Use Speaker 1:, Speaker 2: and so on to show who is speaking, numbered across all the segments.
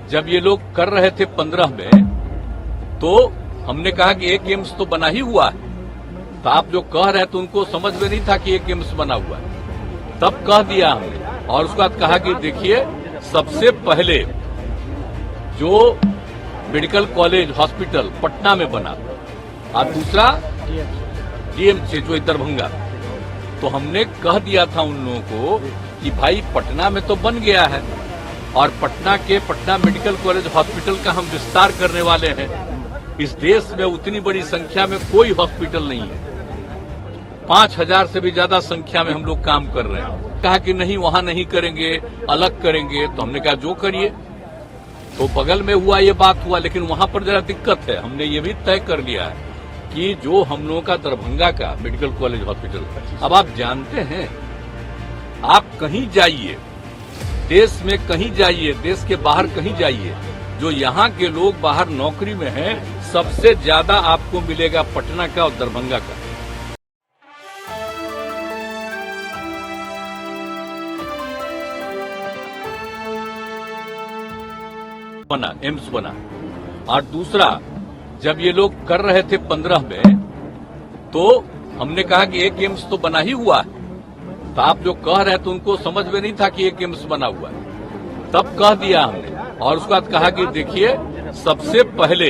Speaker 1: जब ये लोग कर रहे थे 15 में, तो हमने कहा कि एक एम्स तो बना ही हुआ है। तो आप जो कह रहे थे उनको समझ में नहीं था कि एक एम्स बना हुआ है, तब कह दिया हमने। और उसके बाद कहा कि देखिए, सबसे पहले जो मेडिकल कॉलेज हॉस्पिटल पटना में बना और दूसरा डीएमसी जो दरभंगा, तो हमने कह दिया था उन लोगों को कि भाई पटना में तो बन गया है और पटना मेडिकल कॉलेज हॉस्पिटल का हम विस्तार करने वाले हैं। इस देश में उतनी बड़ी संख्या में कोई हॉस्पिटल नहीं है, 5000 से भी ज्यादा संख्या में हम लोग काम कर रहे हैं। कहा कि नहीं, वहां नहीं करेंगे, अलग करेंगे। तो हमने कहा जो करिए। तो बगल में हुआ ये बात हुआ, लेकिन वहां पर जरा दिक्कत है। हमने ये भी तय कर लिया है कि जो हम लोगों का दरभंगा का मेडिकल कॉलेज हॉस्पिटल, अब आप जानते हैं, आप कहीं जाइए, देश में कहीं जाइए, देश के बाहर कहीं जाइए, जो यहाँ के लोग बाहर नौकरी में हैं, सबसे ज्यादा आपको मिलेगा पटना का और दरभंगा का। बना एम्स बना। और दूसरा, जब ये लोग कर रहे थे 15 में, तो हमने कहा कि एक एम्स तो बना ही हुआ है। तो आप जो कह रहे थे उनको समझ में नहीं था कि एक एम्स बना हुआ है, तब कह दिया हमने। और उसके बाद कहा कि देखिए, सबसे पहले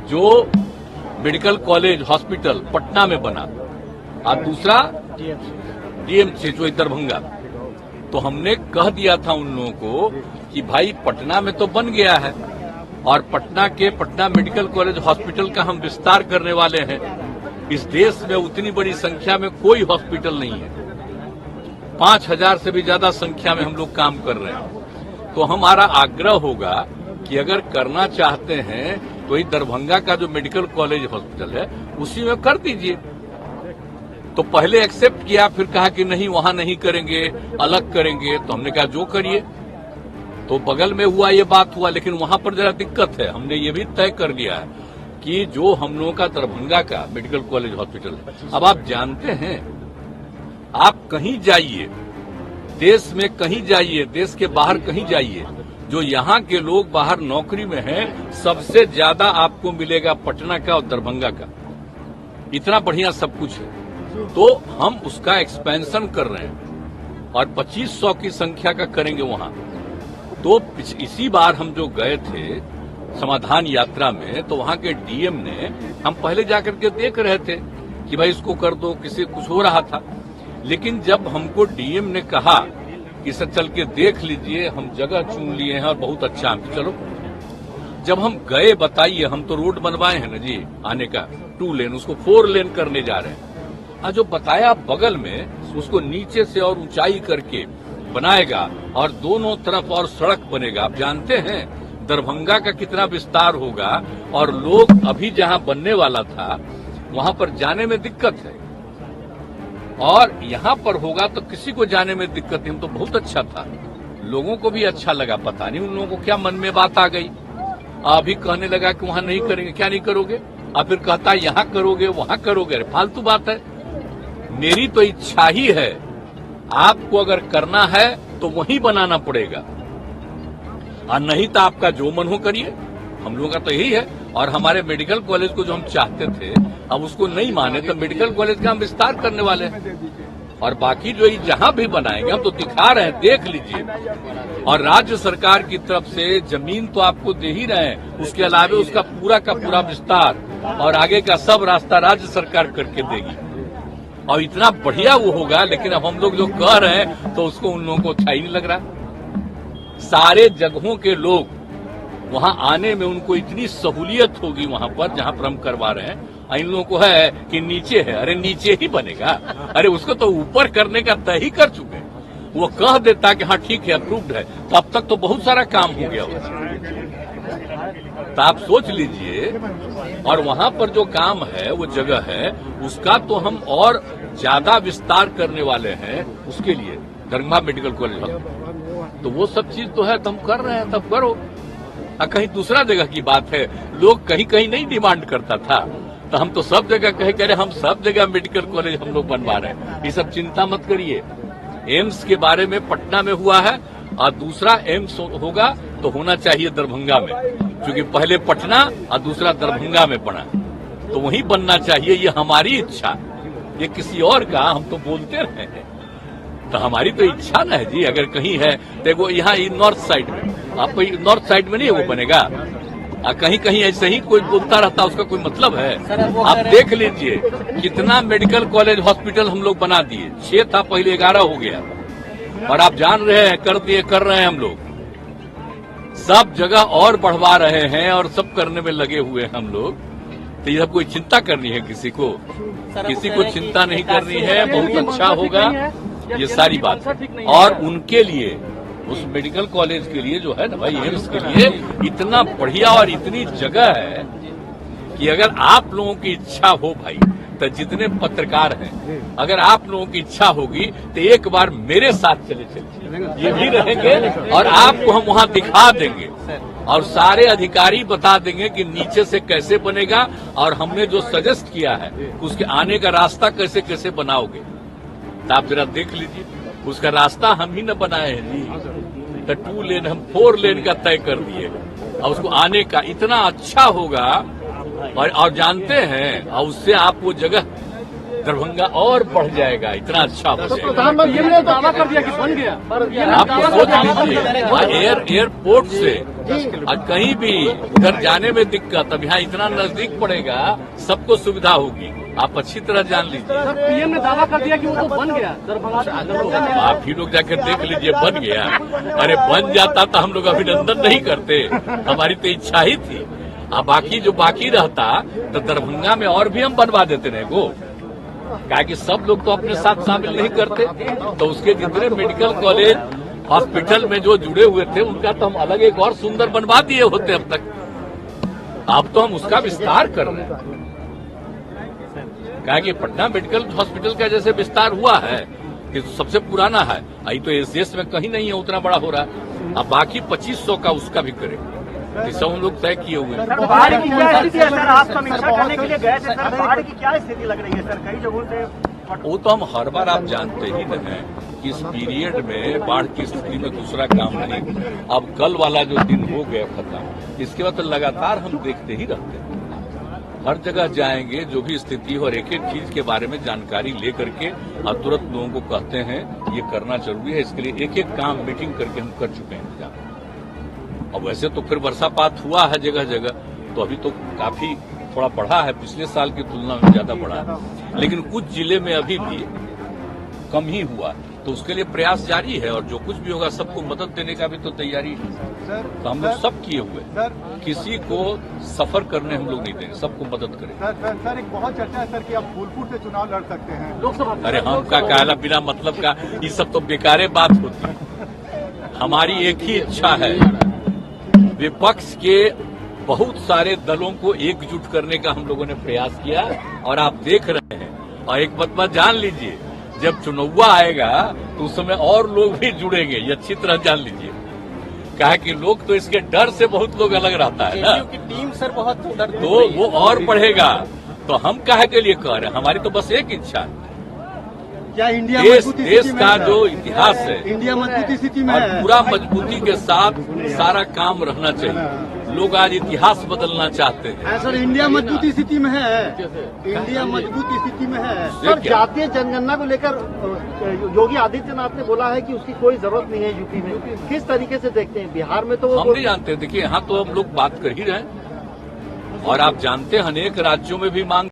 Speaker 1: जो मेडिकल कॉलेज हॉस्पिटल पटना में बना और दूसरा डीएमसी जो दरभंगा, तो हमने कह दिया था उन लोगों को कि भाई पटना में तो बन गया है और पटना मेडिकल कॉलेज हॉस्पिटल का हम विस्तार करने वाले हैं। इस देश में उतनी बड़ी संख्या में कोई हॉस्पिटल नहीं है, 5000 से भी ज्यादा संख्या में हम लोग काम कर रहे हैं। तो हमारा आग्रह होगा कि अगर करना चाहते हैं तो ये दरभंगा का जो मेडिकल कॉलेज हॉस्पिटल है उसी में कर दीजिए। तो पहले एक्सेप्ट किया, फिर कहा कि नहीं, वहां नहीं करेंगे, अलग करेंगे। तो हमने कहा जो करिए। तो बगल में हुआ ये बात हुआ, लेकिन वहां पर जरा दिक्कत है। हमने ये भी तय कर लिया है कि जो हम लोगों का दरभंगा का मेडिकल कॉलेज हॉस्पिटल है, अब आप जानते हैं, आप कहीं जाइए, देश में कहीं जाइए, देश के बाहर कहीं जाइए, जो यहाँ के लोग बाहर नौकरी में हैं, सबसे ज्यादा आपको मिलेगा पटना का और दरभंगा का। इतना बढ़िया सब कुछ है। तो हम उसका एक्सपेंशन कर रहे हैं और 2500 की संख्या का करेंगे वहां। तो इसी बार हम जो गए थे समाधान यात्रा में, तो वहां के डीएम ने, हम पहले जाकर के देख रहे थे कि भाई इसको कर दो, किसी कुछ हो रहा था। लेकिन जब हमको डीएम ने कहा कि सर चल के देख लीजिए, हम जगह चुन लिए हैं और बहुत अच्छा है, चलो। जब हम गए, बताइए, हम तो रोड बनवाए हैं ना जी आने का, 2 लेन, उसको 4 लेन करने जा रहे हैं। जो बताया बगल में, उसको नीचे से और ऊंचाई करके बनाएगा और दोनों तरफ और सड़क बनेगा। आप जानते हैं दरभंगा का कितना विस्तार होगा, और लोग अभी जहां बनने वाला था वहां पर जाने में दिक्कत है, और यहां पर होगा तो किसी को जाने में दिक्कत नहीं। तो बहुत अच्छा था, लोगों को भी अच्छा लगा। पता नहीं उन लोगों को क्या मन में बात आ गई, अभी कहने लगा कि वहां नहीं करेंगे। क्या नहीं करोगे? अब फिर कहता यहां करोगे, वहां करोगे। फालतू बात है। मेरी तो इच्छा ही है, आपको अगर करना है तो वहीं बनाना पड़ेगा, और नहीं तो आपका जो मन हो करिए। हम लोगों का तो यही है। और हमारे मेडिकल कॉलेज को जो हम चाहते थे, अब उसको नहीं माने, तो मेडिकल कॉलेज का हम विस्तार करने वाले हैं। और बाकी जो जहां भी बनाएंगे हम तो दिखा रहे हैं, देख लीजिए। और राज्य सरकार की तरफ से जमीन तो आपको दे ही रहे हैं, उसके अलावा उसका पूरा का पूरा विस्तार और आगे का सब रास्ता राज्य सरकार करके देगी, और इतना बढ़िया वो होगा। लेकिन अब हम लोग जो कह रहे हैं तो उसको उन लोगों को अच्छा ही नहीं लग रहा। सारे जगहों के लोग वहां आने में उनको इतनी सहूलियत होगी वहां पर जहां पर हम करवा रहे हैं। इन लोगों को है कि नीचे है, अरे नीचे ही बनेगा, अरे उसको तो ऊपर करने का तय ही कर चुके हैं। वो कह देता कि हाँ ठीक है, अप्रूव्ड है, तो अब तक तो बहुत सारा काम हो गया तो आप सोच लीजिए। और वहां पर जो काम है, वो जगह है, उसका तो हम और ज्यादा विस्तार करने वाले हैं। उसके लिए दरभंगा मेडिकल कॉलेज, तो वो सब चीज तो है, तो हम कर रहे हैं, तब करो। कहीं दूसरा जगह की बात है, लोग कहीं कहीं नहीं डिमांड करता था, तो हम तो सब जगह कहे कह रहे हम सब जगह मेडिकल कॉलेज हम लोग बनवा रहे हैं। ये सब चिंता मत करिए। एम्स के बारे में पटना में हुआ है, और दूसरा एम्स होगा तो होना चाहिए दरभंगा में, क्योंकि पहले पटना और दूसरा दरभंगा में पड़ा, तो वहीं बनना चाहिए। ये हमारी इच्छा, ये किसी और का हम तो बोलते रहे हैं, तो हमारी तो इच्छा न है जी। अगर कहीं है देखो यहाँ नॉर्थ साइड में, आप नॉर्थ साइड में नहीं वो बनेगा, कहीं कहीं ऐसे ही कोई बोलता रहता, उसका कोई मतलब है? आप देख लीजिए कितना मेडिकल कॉलेज हॉस्पिटल हम लोग बना दिए, 6 था पहले 11 हो गया, और आप जान रहे हैं कर रहे हैं हम लोग, सब जगह और बढ़वा रहे हैं और सब करने में लगे हुए हैं हम लोग। तो ये सब कोई चिंता करनी है किसी को? किसी को चिंता नहीं करनी है। बहुत अच्छा होगा ये सारी बात, और उनके लिए उस मेडिकल कॉलेज के लिए जो है ना भाई, एम्स के लिए इतना बढ़िया और इतनी जगह है कि अगर आप लोगों की इच्छा हो भाई, तो जितने पत्रकार हैं, अगर आप लोगों की इच्छा होगी तो एक बार मेरे साथ चले ये भी रहेंगे और आपको हम वहां दिखा देंगे और सारे अधिकारी बता देंगे कि नीचे से कैसे बनेगा, और हमने जो सजेस्ट किया है उसके आने का रास्ता कैसे कैसे बनाओगे। तो आप जरा देख लीजिए, उसका रास्ता हम ही न बनाए हैं जी, तो 2 लेन हम 4 लेन का तय कर दिए, और उसको आने का इतना अच्छा होगा। और जानते हैं, और उससे आप वो जगह दरभंगा और बढ़ जाएगा, इतना अच्छा हो जाएगा।
Speaker 2: प्रधानमंत्री ने दावा कर दिया कि बन गया,
Speaker 1: आप सोच लीजिए एयरपोर्ट से कहीं भी उधर जाने में दिक्कत, अब यहाँ इतना नजदीक पड़ेगा, सबको सुविधा होगी। आप अच्छी तरह जान लीजिए।
Speaker 2: सर, पीएम ने दावा कर दिया कि वो तो बन गया दरभंगा।
Speaker 1: आप ही लोग जाकर देख लीजिए, बन गया। अरे बन जाता तो हम लोग अभिनंदन नहीं करते, हमारी तो इच्छा ही थी। अब बाकी जो बाकी रहता तो दरभंगा में और भी हम बनवा देते रहे को, क्या कि सब लोग तो अपने साथ शामिल नहीं करते, तो उसके जितने मेडिकल कॉलेज हॉस्पिटल में जो जुड़े हुए थे उनका तो हम अलग एक और सुंदर बनवा दिए होते अब तक। अब तो हम उसका विस्तार कर रहे हैं, क्या कि पटना मेडिकल हॉस्पिटल का जैसे विस्तार हुआ है कि सबसे पुराना है, अभी तो एसएस में कहीं नहीं है उतना बड़ा हो रहा है। अब बाकी 2500 का उसका भी करेंगे, सब हम लोग तय किए हुए हैं।
Speaker 3: बाढ़ की क्या स्थिति है सर? आप समीक्षा करने के लिए गए थे सर, बाढ़ की क्या स्थिति लग रही है सर? कई जगहों से
Speaker 1: वो तो हम हर बार आप जानते ही न हैं कि इस पीरियड में बाढ़ की स्थिति में दूसरा काम नहीं। अब कल वाला जो दिन हो गया खत्म, इसके बाद तो लगातार हम देखते ही रहते हैं, हर जगह जाएंगे, जो भी स्थिति और एक एक चीज के बारे में जानकारी लेकर के और तुरंत लोगों को कहते हैं ये करना जरूरी है। इसके लिए एक एक काम मीटिंग करके हम कर चुके हैं। अब वैसे तो फिर वर्षापात हुआ है जगह जगह, तो अभी तो काफी थोड़ा बढ़ा है, पिछले साल की तुलना में ज्यादा बढ़ा है, लेकिन कुछ जिले में अभी भी कम ही हुआ, तो उसके लिए प्रयास जारी है और जो कुछ भी होगा सबको मदद देने का भी तो तैयारी है। तो हम लोग सब किए हुए, किसी को सफर करने हम लोग नहीं देंगे, सबको मदद करेंगे।
Speaker 4: सर एक बहुत चर्चा है सर कि आप फूलपुर से चुनाव लड़ सकते हैं
Speaker 2: लोकसभा।
Speaker 1: अरे हम का कहला बिना मतलब का, ये सब तो बेकारे बात होती है। हमारी एक ही इच्छा है, विपक्ष के बहुत सारे दलों को एकजुट करने का हम लोगों ने प्रयास किया, और आप देख रहे हैं। और एक बात जान लीजिए, जब चुनाव आएगा तो उस समय और लोग भी जुड़ेंगे, ये अच्छी तरह जान लीजिए। कहा कि लोग तो इसके डर से बहुत लोग अलग रहता है ना,
Speaker 3: टीम सर बहुत डर,
Speaker 1: तो वो और बढ़ेगा। तो हम काहे के लिए कह रहे हैं, हमारी तो बस एक इच्छा है,
Speaker 4: क्या इंडिया
Speaker 1: देश का जो इतिहास है,
Speaker 4: इंडिया मजबूती स्थिति में
Speaker 1: और
Speaker 4: है,
Speaker 1: पूरा मजबूती के साथ सारा काम रहना चाहिए। लोग आज इतिहास बदलना चाहते हैं।
Speaker 4: सर इंडिया मजबूती स्थिति में है, इंडिया मजबूती स्थिति में है।
Speaker 3: सर जातीय जनगणना को लेकर योगी आदित्यनाथ ने बोला है कि उसकी कोई जरूरत नहीं है यूपी में, किस तरीके से देखते हैं? बिहार में तो
Speaker 1: हम नहीं जानते, देखिए यहाँ तो हम लोग बात कर ही रहे हैं, और आप जानते हैं अनेक राज्यों में भी मांग